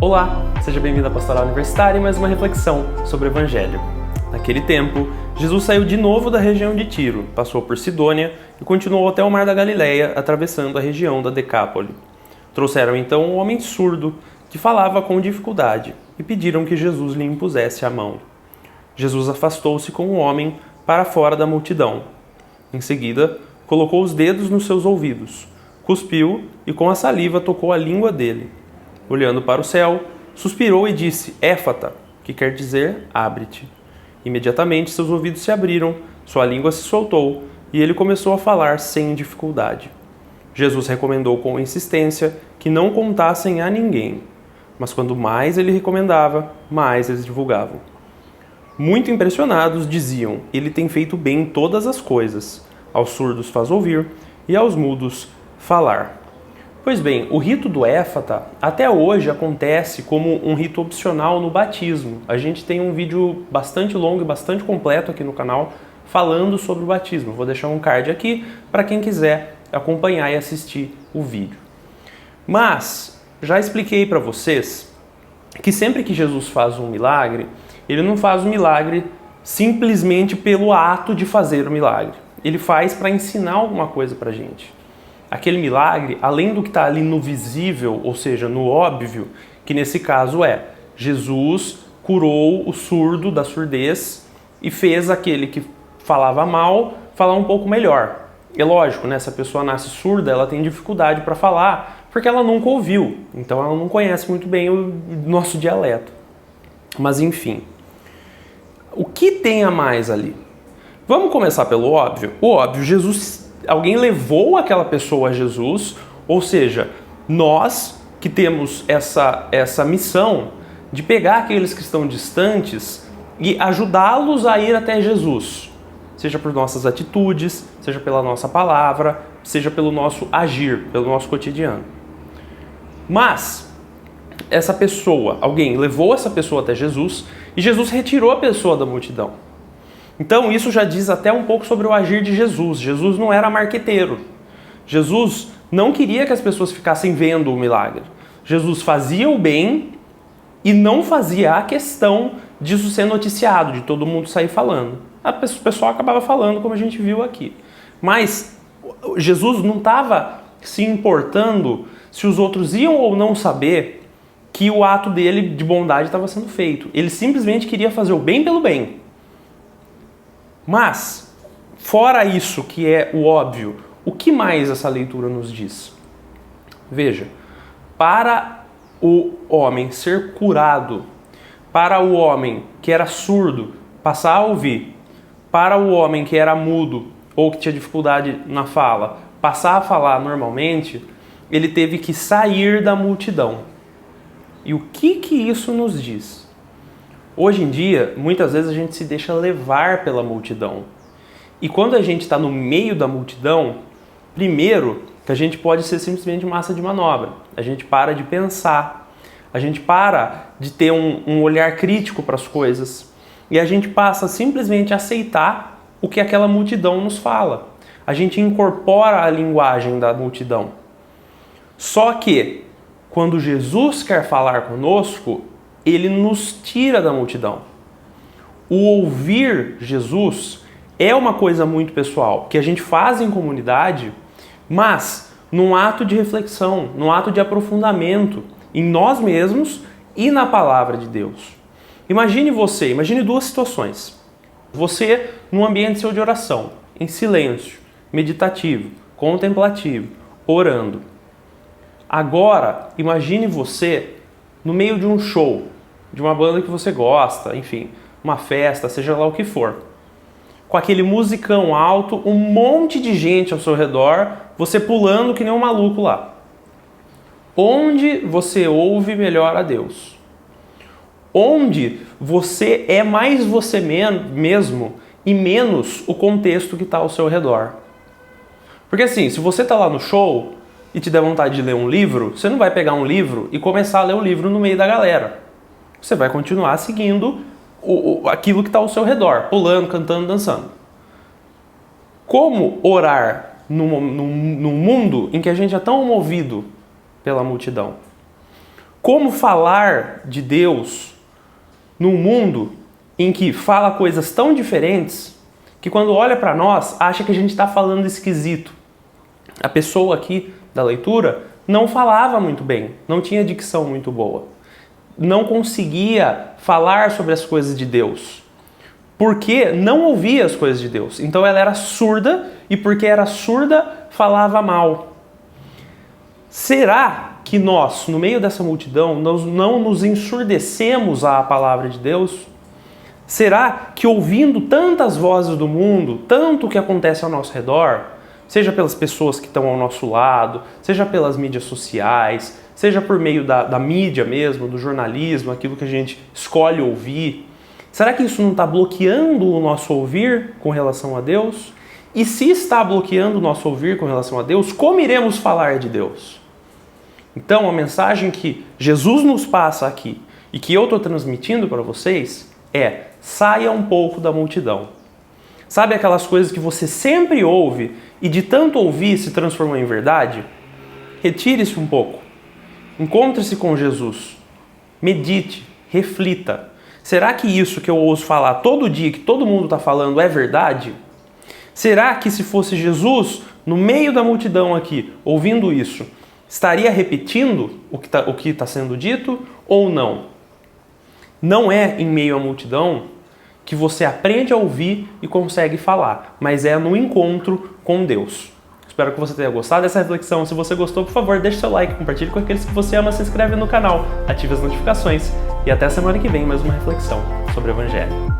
Olá, seja bem-vindo à Pastoral Universitária e mais uma reflexão sobre o Evangelho. Naquele tempo, Jesus saiu de novo da região de Tiro, passou por Sidônia e continuou até o Mar da Galileia, atravessando a região da Decápole. Trouxeram então um homem surdo que falava com dificuldade e pediram que Jesus lhe impusesse a mão. Jesus afastou-se com o homem para fora da multidão. Em seguida, colocou os dedos nos seus ouvidos, cuspiu e com a saliva tocou a língua dele. Olhando para o céu, suspirou e disse, Éfata, que quer dizer, abre-te. Imediatamente seus ouvidos se abriram, sua língua se soltou e ele começou a falar sem dificuldade. Jesus recomendou com insistência que não contassem a ninguém, mas quando mais ele recomendava, mais eles divulgavam. Muito impressionados, diziam, ele tem feito bem em todas as coisas, aos surdos faz ouvir e aos mudos falar. Pois bem, o rito do Éfata até hoje acontece como um rito opcional no batismo. A gente tem um vídeo bastante longo e bastante completo aqui no canal falando sobre o batismo. Vou deixar um card aqui para quem quiser acompanhar e assistir o vídeo. Mas já expliquei para vocês que sempre que Jesus faz um milagre, ele não faz o milagre simplesmente pelo ato de fazer o milagre. Ele faz para ensinar alguma coisa para a gente. Aquele milagre, além do que está ali no visível, ou seja, no óbvio, que nesse caso é Jesus curou o surdo da surdez e fez aquele que falava mal falar um pouco melhor. É lógico, né? Se a pessoa nasce surda, ela tem dificuldade para falar porque ela nunca ouviu, então ela não conhece muito bem o nosso dialeto. Mas enfim, o que tem a mais ali? Vamos começar pelo óbvio. O óbvio, alguém levou aquela pessoa a Jesus, ou seja, nós que temos essa missão de pegar aqueles que estão distantes e ajudá-los a ir até Jesus, seja por nossas atitudes, seja pela nossa palavra, seja pelo nosso agir, pelo nosso cotidiano. Mas essa pessoa, alguém levou essa pessoa até Jesus e Jesus retirou a pessoa da multidão. Então isso já diz até um pouco sobre o agir de Jesus. Jesus não era marqueteiro. Jesus não queria que as pessoas ficassem vendo o milagre. Jesus fazia o bem e não fazia a questão disso ser noticiado, de todo mundo sair falando. O pessoal acabava falando, como a gente viu aqui. Mas Jesus não estava se importando se os outros iam ou não saber que o ato dele de bondade estava sendo feito. Ele simplesmente queria fazer o bem pelo bem. Mas, fora isso que é o óbvio, o que mais essa leitura nos diz? Veja, para o homem ser curado, para o homem que era surdo passar a ouvir, para o homem que era mudo ou que tinha dificuldade na fala passar a falar normalmente, ele teve que sair da multidão. E o que isso nos diz? Hoje em dia, muitas vezes a gente se deixa levar pela multidão. E quando a gente está no meio da multidão, primeiro, que a gente pode ser simplesmente massa de manobra. A gente para de pensar. A gente para de ter um olhar crítico para as coisas. E a gente passa simplesmente a aceitar o que aquela multidão nos fala. A gente incorpora a linguagem da multidão. Só que, quando Jesus quer falar conosco, ele nos tira da multidão. O ouvir Jesus é uma coisa muito pessoal, que a gente faz em comunidade, mas num ato de reflexão, num ato de aprofundamento em nós mesmos e na palavra de Deus. Imagine duas situações. Você num ambiente seu de oração, em silêncio, meditativo, contemplativo, orando. Agora, imagine você no meio de um show, de uma banda que você gosta, enfim, uma festa, seja lá o que for. Com aquele musicão alto, um monte de gente ao seu redor, você pulando que nem um maluco lá. Onde você ouve melhor a Deus? Onde você é mais você mesmo e menos o contexto que está ao seu redor? Porque assim, se você está lá no show e te der vontade de ler um livro, você não vai pegar um livro e começar a ler o livro no meio da galera. Você vai continuar seguindo aquilo que está ao seu redor, pulando, cantando, dançando. Como orar num mundo em que a gente é tão movido pela multidão? como falar de Deus num mundo em que fala coisas tão diferentes que quando olha para nós acha que a gente está falando esquisito. A pessoa aqui da leitura não falava muito bem, não tinha dicção muito boa, não conseguia falar sobre as coisas de Deus, porque não ouvia as coisas de Deus. Então ela era surda e porque era surda falava mal. Será que nós, no meio dessa multidão, nós não nos ensurdecemos à palavra de Deus? Será que ouvindo tantas vozes do mundo, tanto que acontece ao nosso redor, seja pelas pessoas que estão ao nosso lado, seja pelas mídias sociais, seja por meio da mídia mesmo, do jornalismo, aquilo que a gente escolhe ouvir, será que isso não está bloqueando o nosso ouvir com relação a Deus? E se está bloqueando o nosso ouvir com relação a Deus, como iremos falar de Deus? Então, a mensagem que Jesus nos passa aqui e que eu estou transmitindo para vocês é: saia um pouco da multidão. Sabe aquelas coisas que você sempre ouve e de tanto ouvir se transformou em verdade? Retire-se um pouco. Encontre-se com Jesus. Medite, reflita. Será que isso que eu ouço falar todo dia, que todo mundo está falando, é verdade? Será que se fosse Jesus no meio da multidão aqui, ouvindo isso, estaria repetindo o que está sendo dito ou não? Não é em meio à multidão que você aprende a ouvir e consegue falar, mas é no encontro com Deus. Espero que você tenha gostado dessa reflexão. Se você gostou, por favor, deixe seu like, compartilhe com aqueles que você ama, se inscreve no canal, ative as notificações e até semana que vem mais uma reflexão sobre o Evangelho.